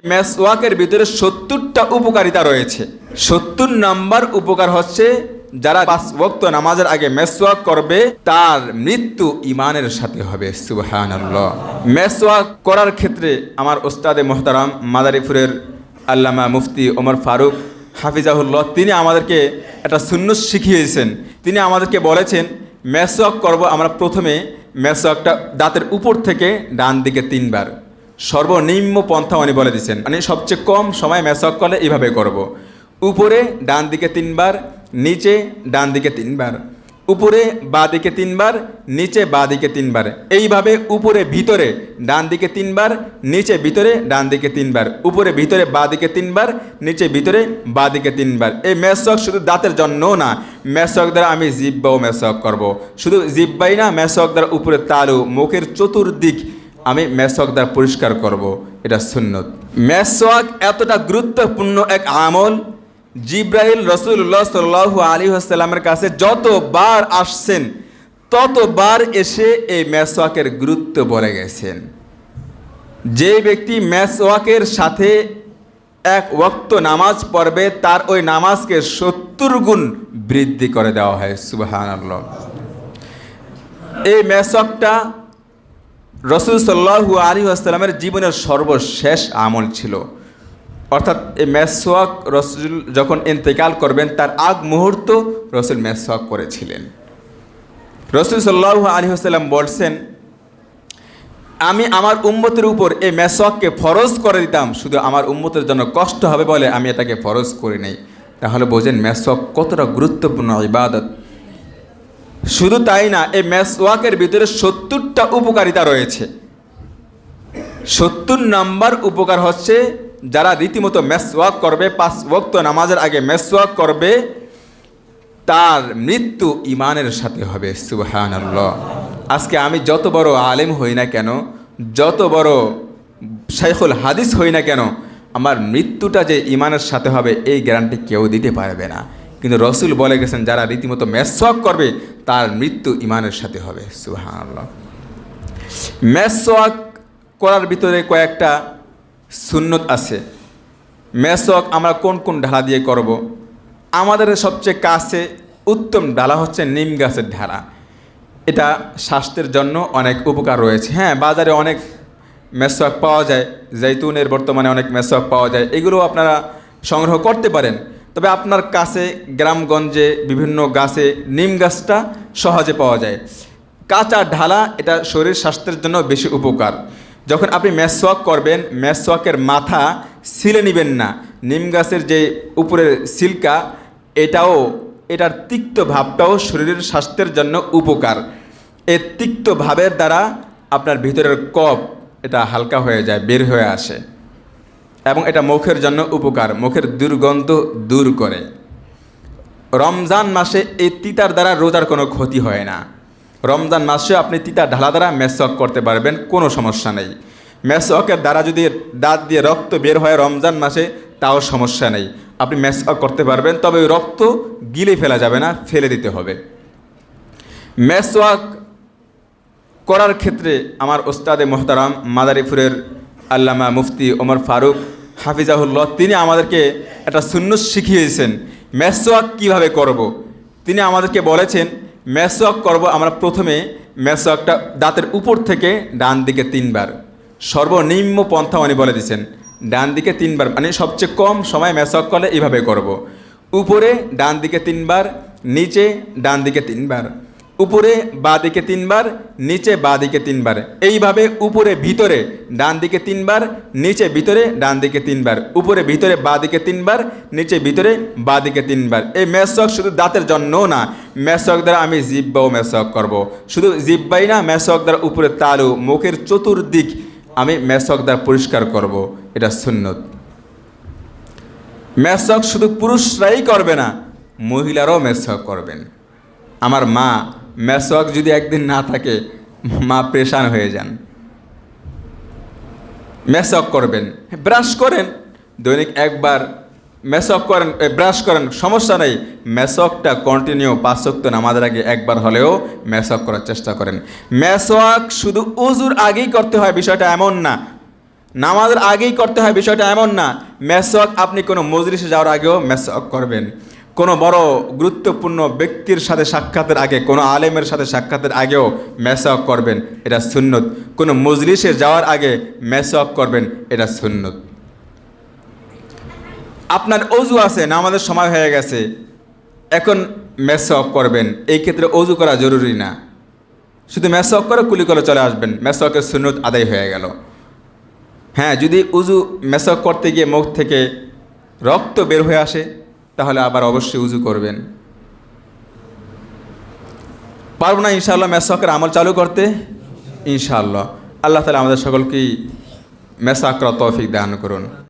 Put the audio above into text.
মেসওয়াকের ভিতরে 70টা উপকারিতা রয়েছে। 70 নাম্বার উপকার হচ্ছে, যারা 5 ওয়াক্ত নামাজের আগে মেসওয়াক করবে তার মৃত্যু ঈমানের সাথে হবে। সুবহানাল্লাহ। মেসওয়াক করার ক্ষেত্রে আমার ওস্তাদে মুহতারাম মাদারীপুরের আল্লামা মুফতি ওমর ফারুক হাফিজাহুল্লাহ তিনি আমাদেরকে একটা সুন্নত শিখিয়েছেন। তিনি আমাদেরকে বলেছেন, মেসওয়াক করব আমরা প্রথমে মেসওয়াকটা দাঁতের উপর থেকে ডান দিকে 3 বার, সর্বনিম্ন পন্থা উনি বলে দিচ্ছেন, মানে সবচেয়ে কম সময় মেসওয়াক করলে এইভাবে করব। উপরে ডান দিকে 3 বার, নিচে ডান দিকে 3 বার, উপরে বাঁ দিকে 3 বার, নিচে বাঁ দিকে 3 বার, এইভাবে উপরে ভিতরে ডান দিকে 3 বার, নিচে ভিতরে ডান দিকে 3 বার, উপরে ভিতরে বাঁ দিকে 3 বার, নিচে ভিতরে বাঁ দিকে 3 বার। এই মেসওয়াক শুধু দাঁতের জন্য না, মেসওয়াক দ্বারা আমি জিহ্বাও মেসওয়াক করব। শুধু জিহ্বাই না, মেসওয়াক দ্বারা উপরে তালু, মুখের চতুর্দিক আমি মেসওয়াক দ্বারা পরিষ্কার করব। এটা সুন্নত। মেসওয়াক এতটা গুরুত্বপূর্ণ এক আমল, জিব্রাইল রাসূলুল্লাহ সাল্লাল্লাহু আলাইহি ওয়াসাল্লামের কাছে যতবার আসছেন ততবার এসে এই মেসওয়াকের গুরুত্ব বলে গেছেন। যে ব্যক্তি মেসওয়াকের সাথে 1 ওয়াক্ত নামাজ পড়বে তার ওই নামাজকে 70 গুণ বৃদ্ধি করে দেওয়া হয়। সুবহানাল্লাহ। এই মেসওয়াকটা রাসূল সাল্লাল্লাহু আলাইহি ওয়াসাল্লামের জীবনের সর্বশেষ আমল ছিল। অর্থাৎ এই মেসওয়াক রাসূল যখন ইন্তেকাল করবেন তার আগ মুহূর্ত রাসূল মেসওয়াক করেছিলেন। রাসূল সাল্লাল্লাহু আলাইহি ওয়াসাল্লাম বলছেন, আমি আমার উম্মতের উপর এই মেসওয়াককে ফরজ করে দিতাম, শুধু আমার উম্মতের জন্য কষ্ট হবে বলে আমি এটাকে ফরজ করি নাই। তাহলে বোঝেন মেসওয়াক কতটা গুরুত্বপূর্ণ ইবাদত। শুধু তাই না, এই মেসওয়াকের ভিতরে 70টা উপকারিতা রয়েছে। 70 নাম্বার উপকার হচ্ছে, যারা রীতিমতো মেসওয়াক করবে, 5 ওয়াক্ত নামাজের আগে মেসওয়াক করবে তার মৃত্যু ঈমানের সাথে হবে। সুবহানাল্লাহ। আজকে আমি যত বড় আলেম হই না কেন, যত বড় শাইখুল হাদিস হই না কেন, আমার মৃত্যুটা যে ঈমানের সাথে হবে এই গ্যারান্টি কেউ দিতে পারবে না। কিন্তু রাসূল বলে গেছেন, যারা রীতিমতো মেসওয়াক করবে তার মৃত্যু ঈমানের সাথে হবে। সুবহানাল্লাহ। মেসওয়াক করার ভিতরে কয়েকটা সুন্নত আছে। মেসওয়াক আমরা কোন কোন ঢালা দিয়ে করব? আমাদের সবচেয়ে কাছে উত্তম ঢালা হচ্ছে নিম গাছের ঢালা। এটা স্বাস্থ্যের জন্য অনেক উপকার রয়েছে। হ্যাঁ, বাজারে অনেক মেসওয়াক পাওয়া যায়, জৈতুনের বর্তমানে অনেক মেসওয়াক পাওয়া যায়, এগুলো আপনারা সংগ্রহ করতে পারেন। তবে আপনার কাছে গ্রামগঞ্জে বিভিন্ন গাছে নিম গাছটা সহজে পাওয়া যায়। কাঁচা ঢালা এটা শরীর স্বাস্থ্যের জন্য বেশি উপকার। যখন আপনি মেসওয়াক করবেন, মেসওয়াকের মাথা ছিলে নেবেন না। নিম গাছের যে উপরের সিল্কা, এটার তিক্ত ভাবটাও শরীরের স্বাস্থ্যের জন্য উপকার। এই তিক্ত ভাবের দ্বারা আপনার ভিতরের কফ এটা হালকা হয়ে যায়, বের হয়ে আসে, এবং এটা মুখের জন্য উপকার, মুখের দুর্গন্ধ দূর করে। রমজান মাসে এই তিতার দ্বারা রোজার কোনো ক্ষতি হয় না। রমজান মাসে আপনি তিতা ঢালা দ্বারা মেসওয়াক করতে পারবেন, কোনো সমস্যা নেই। মেসওয়াকের দ্বারা যদি দাঁত দিয়ে রক্ত বের হয় রমজান মাসে, তাও সমস্যা নেই, আপনি মেসওয়াক করতে পারবেন। তবে ওই রক্ত গিলে ফেলা যাবে না, ফেলে দিতে হবে। মেসওয়াক করার ক্ষেত্রে আমার ওস্তাদে মুহতারাম মাদারীপুরের আল্লামা মুফতি ওমর ফারুক হাফিজাহুল্লাহ তিনি আমাদেরকে একটা সুন্নত শিখিয়েছেন, মেসওয়াক কিভাবে করব। তিনি আমাদেরকে বলেছেন, মেসওয়াক করব আমরা প্রথমে মেসওয়াকটা দাঁতের উপর থেকে ডান দিকে 3 বার, সর্বনিম্ন পন্থা উনি বলে দিচ্ছেন, ডান দিকে 3 বার, মানে সবচেয়ে কম সময় মেসওয়াক করলে এইভাবে করব। উপরে ডান দিকে 3 বার, নিচে ডান দিকে 3 বার, উপরে বাঁ দিকে 3 বার, নিচে বাঁ দিকে 3 বার, এইভাবে উপরে ভিতরে ডান দিকে 3 বার, নিচে ভিতরে ডান দিকে 3 বার, উপরে ভিতরে বাঁ দিকে 3 বার, নিচে ভিতরে বাঁ দিকে 3 বার। এই মেসওয়াক শুধু দাঁতের জন্য না, মেসওয়াক দ্বারা আমি জিহ্বাও মেসওয়াক করব। শুধু জিহ্বাই না, মেসওয়াক দ্বারা উপরে তালু, মুখের চতুর্দিক আমি মেসওয়াক দ্বারা পরিষ্কার করব। এটা সুন্নত। মেসওয়াক শুধু পুরুষরাই করবে না, মহিলারাও মেসওয়াক করবেন। আমার মা মেসওয়াক যদি একদিন না থাকে, মা পেরেশান হয়ে যান। মেসওয়াক করবেন, ব্রাশ করেন, দৈনিক একবার মেসওয়াক করেন, ব্রাশ করেন, সমস্যা নেই। মেসওয়াকটা কন্টিনিউ 5 ওয়াক্ত নামাজের আগে একবার হলেও মেসওয়াক করার চেষ্টা করেন। মেসওয়াক শুধু ওযুর আগেই করতে হয় বিষয়টা এমন না। নামাজের আগেই করতে হয় বিষয়টা এমন না। মেসওয়াক আপনি কোনো মজলিসে যাওয়ার আগেও মেসওয়াক করবেন, কোনো বড় গুরুত্বপূর্ণ ব্যক্তির সাথে সাক্ষাতের আগে, কোনো আলেমের সাথে সাক্ষাতের আগেও মেসওয়াক করবেন, এটা সুন্নত। কোনো মজলিসে যাওয়ার আগে মেসওয়াক করবেন, এটা সুন্নত। আপনার অজু আছে, নামাজের সময় হয়ে গেছে, এখন মেসওয়াক করবেন, এই ক্ষেত্রে অজু করা জরুরি না, শুধু মেসওয়াক করে কুলি করে চলে আসবেন, মেসওয়াকের সুন্নত আদায় হয়ে গেল। হ্যাঁ, যদি মেসওয়াক করতে গিয়ে মুখ থেকে রক্ত বের হয়ে আসে তাহলে আবার অবশ্যই উজু করবেন। পারবো না ইনশাআল্লাহ মেসওয়াকের আমল চালু করতে? ইনশাআল্লাহ। আল্লাহ তাআলা আমাদের সকলকেই মেসওয়াক করার তৌফিক দান করুন।